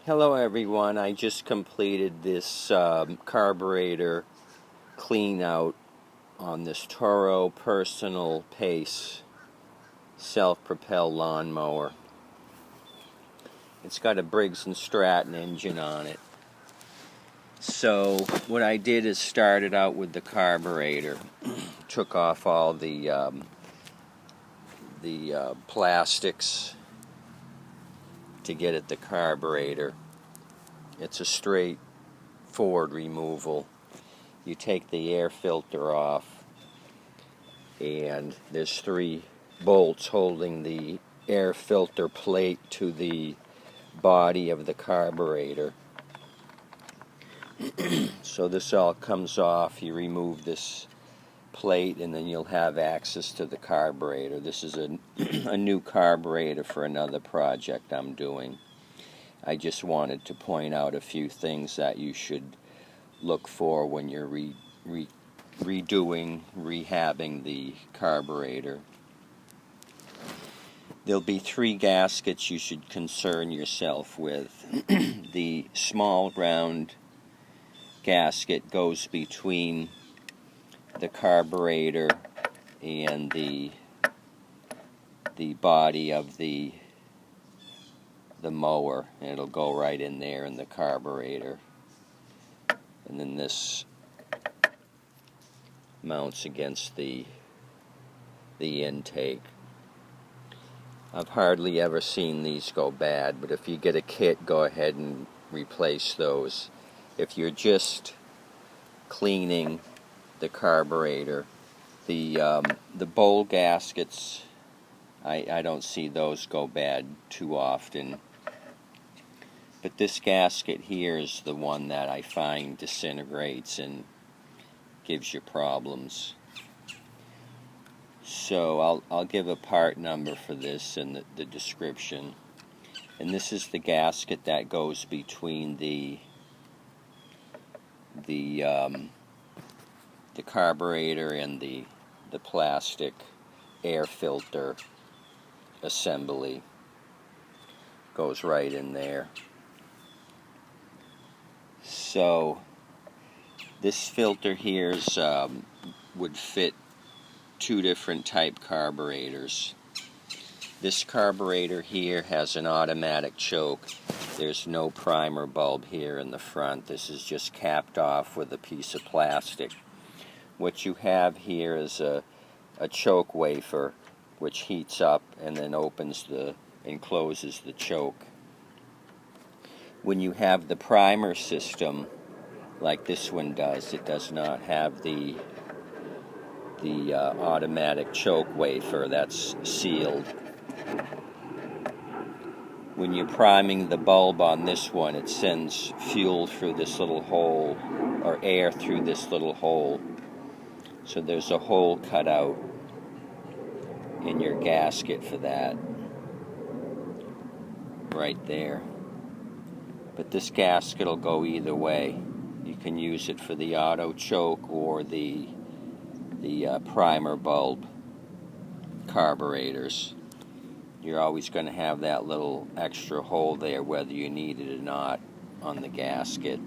Hello everyone, I just completed this carburetor clean out on this Toro Personal Pace self-propelled lawnmower. It's got a Briggs & Stratton engine on it. So what I did is started out with the carburetor, took off all the plastics to get at the carburetor. It's a straightforward removal. You take the air filter off, and there's 3 bolts holding the air filter plate to the body of the carburetor. So this all comes off. You remove this plate and then you'll have access to the carburetor. This is a new carburetor for another project I'm doing. I just wanted to point out a few things that you should look for when you're rehabbing the carburetor. There'll be 3 gaskets you should concern yourself with. The small round gasket goes between the carburetor and the body of the mower, and it'll go right in there in the carburetor. And then this mounts against the intake. I've hardly ever seen these go bad, but if you get a kit, go ahead and replace those. If you're just cleaning the carburetor, the bowl gaskets, I don't see those go bad too often. But this gasket here is the one that I find disintegrates and gives you problems. So I'll give a part number for this in the description. And this is the gasket that goes between the carburetor and the plastic air filter assembly. Goes right in there. So this filter here's would fit 2 different type carburetors. This carburetor here has an automatic choke. There's no primer bulb here in the front. This is just capped off with a piece of plastic. What you have here is a choke wafer which heats up and then opens and closes the choke. When you have the primer system, like this one does, it does not have the automatic choke wafer that's sealed. When you're priming the bulb on this one, it sends fuel through this little hole, or air through this little hole. So there's a hole cut out in your gasket for that, right there. But this gasket will go either way. You can use it for the auto choke or the primer bulb carburetors. You're always going to have that little extra hole there whether you need it or not on the gasket.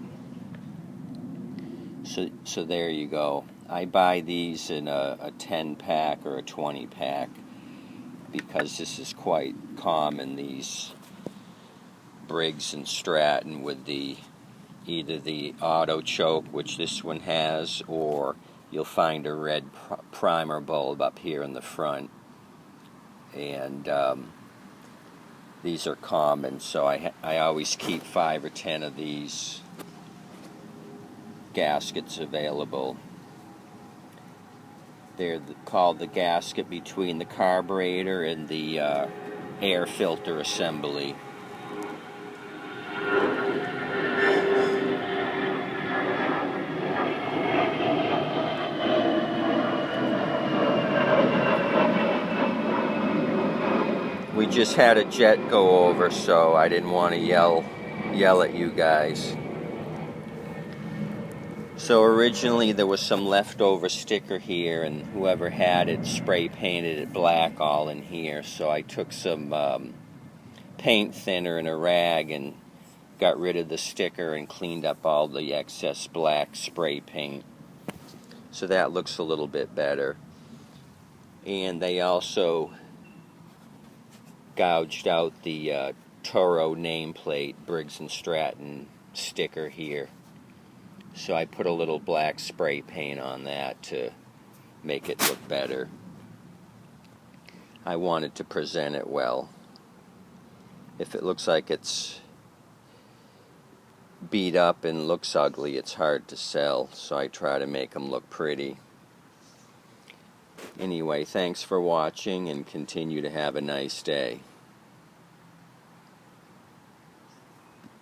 So there you go. I buy these in a 10-pack or a 20-pack because this is quite common, these Briggs & Stratton with either the auto choke, which this one has, or you'll find a red primer bulb up here in the front. And these are common, so I always keep 5 or 10 of these gaskets available. They're called the gasket between the carburetor and the air filter assembly. We just had a jet go over, so I didn't want to yell at you guys. So originally there was some leftover sticker here, and whoever had it spray painted it black all in here. So I took some paint thinner and a rag and got rid of the sticker and cleaned up all the excess black spray paint. So that looks a little bit better. And they also gouged out the Toro nameplate, Briggs & Stratton sticker here. So I put a little black spray paint on that to make it look better. I wanted to present it well. If it looks like it's beat up and looks ugly, it's hard to sell, so I try to make them look pretty. Anyway, thanks for watching and continue to have a nice day.